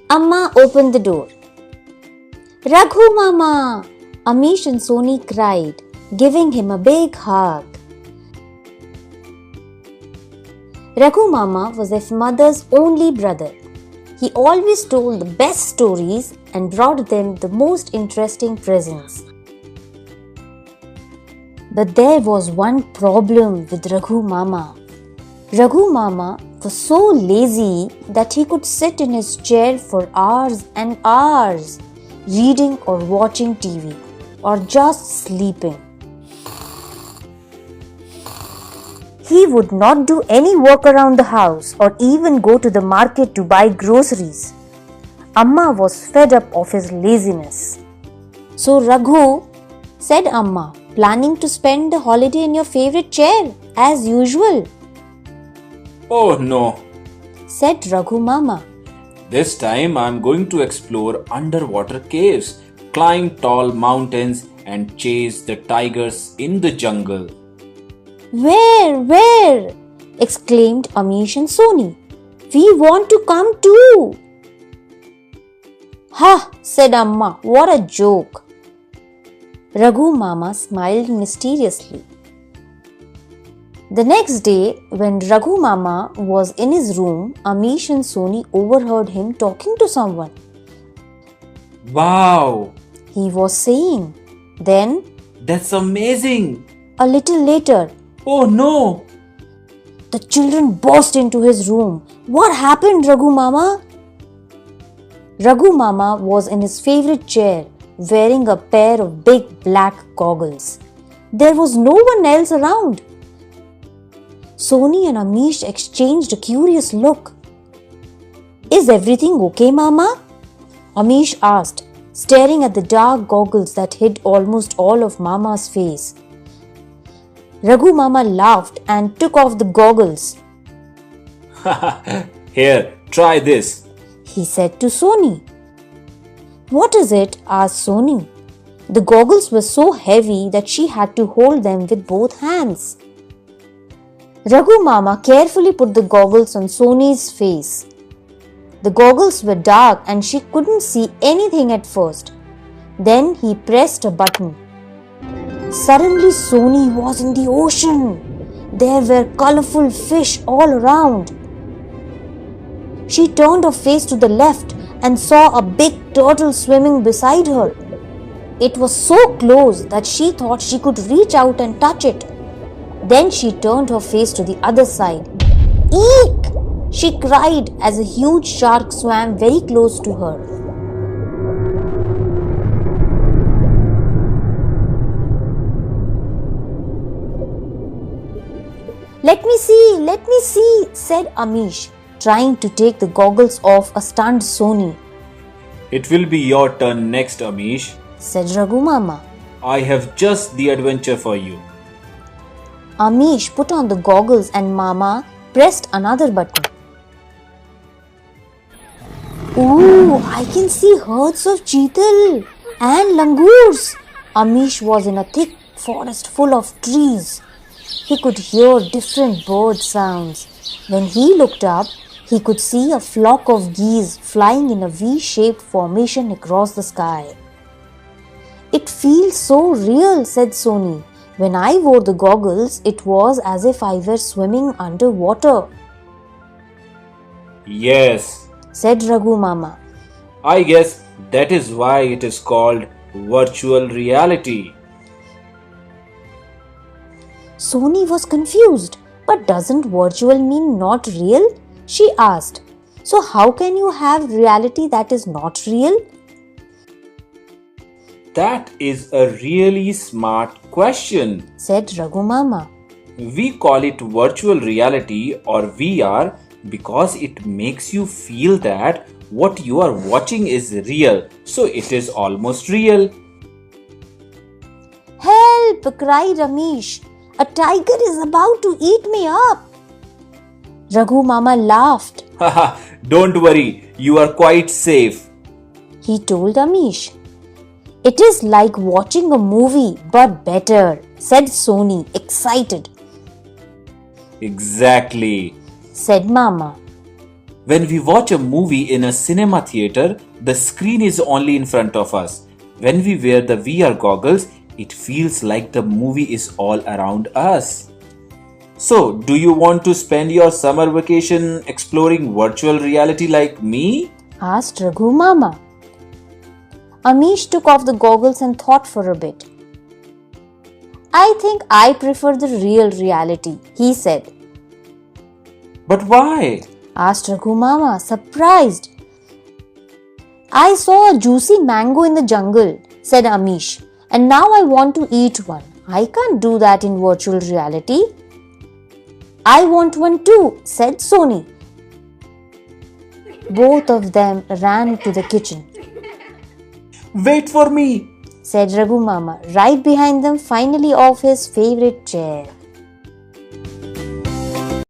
Amma opened the door. Raghu Mama! Amish and Soni cried, giving him a big hug. Raghu Mama was their mother's only brother. He always told the best stories and brought them the most interesting presents. But there was one problem with Raghu Mama. Raghu Mama was so lazy that he could sit in his chair for hours and hours, reading or watching TV, or just sleeping. He would not do any work around the house or even go to the market to buy groceries. Amma was fed up of his laziness. So Raghu, said Amma, planning to spend the holiday in your favorite chair as usual. Oh no, said Raghu Mama. this time I'm going to explore underwater caves, climb tall mountains and chase the tigers in the jungle. Where? Exclaimed Amish and Soni. We want to come too. Ha, said Amma, what a joke. Raghu Mama smiled mysteriously. The next day, when Raghu Mama was in his room, Amish and Soni overheard him talking to someone. Wow, He was saying. Then, that's amazing. a little later, Oh no, the children burst into his room. What happened, Raghu Mama? Raghu Mama was in his favorite chair, wearing a pair of big black goggles. There was no one else around. Soni and Amish exchanged a curious look. Is everything okay, Mama? Amish asked, staring at the dark goggles that hid almost all of Mama's face. Raghu Mama laughed and took off the goggles. here, try this. He said to Soni. What is it? asked Soni. The goggles were so heavy that she had to hold them with both hands. Raghu Mama carefully put the goggles on Soni's face. The goggles were dark and she couldn't see anything at first. Then he pressed a button. Suddenly Soni was in the ocean. There were colorful fish all around. She turned her face to the left and saw a big turtle swimming beside her. It was so close that she thought she could reach out and touch it. Then she turned her face to the other side. Eek! She cried as a huge shark swam very close to her. Let me see, said Amish, trying to take the goggles off a stunned Soni. It will be your turn next, Amish. Said Raghu Mama. I have just the adventure for you. Amish put on the goggles and Mama pressed another button. Ooh, I can see herds of cheetal and langurs. Amish was in a thick forest full of trees. He could hear different bird sounds. When he looked up, he could see a flock of geese flying in a V-shaped formation across the sky. It feels so real, said Soni. When I wore the goggles, it was as if I were swimming underwater. Yes, said Raghu Mama. I guess that is why it is called virtual reality. Soni was confused. But doesn't virtual mean not real? She asked. So how can you have reality that is not real? That is a really smart question, said Raghu Mama. We call it virtual reality or VR because it makes you feel that what you are watching is real, so it is almost real. Help! cried Amish. A tiger is about to eat me up. Raghu Mama laughed. Haha, don't worry, you are quite safe, he told Amish. It is like watching a movie but better, said Soni, excited. Exactly, said Mama. When we watch a movie in a cinema theater, the screen is only in front of us. When we wear the VR goggles, it feels like the movie is all around us. So, do you want to spend your summer vacation exploring virtual reality like me? asked Raghu Mama. Amish took off the goggles and thought for a bit. I think I prefer the real reality, he said. But why? Asked Raghu Mama, surprised. I saw a juicy mango in the jungle, said Amish, and now I want to eat one. I can't do that in virtual reality. I want one too, said Sony. Both of them ran to the kitchen. Wait for me, said Raghu Mama, right behind them, finally off his favorite chair.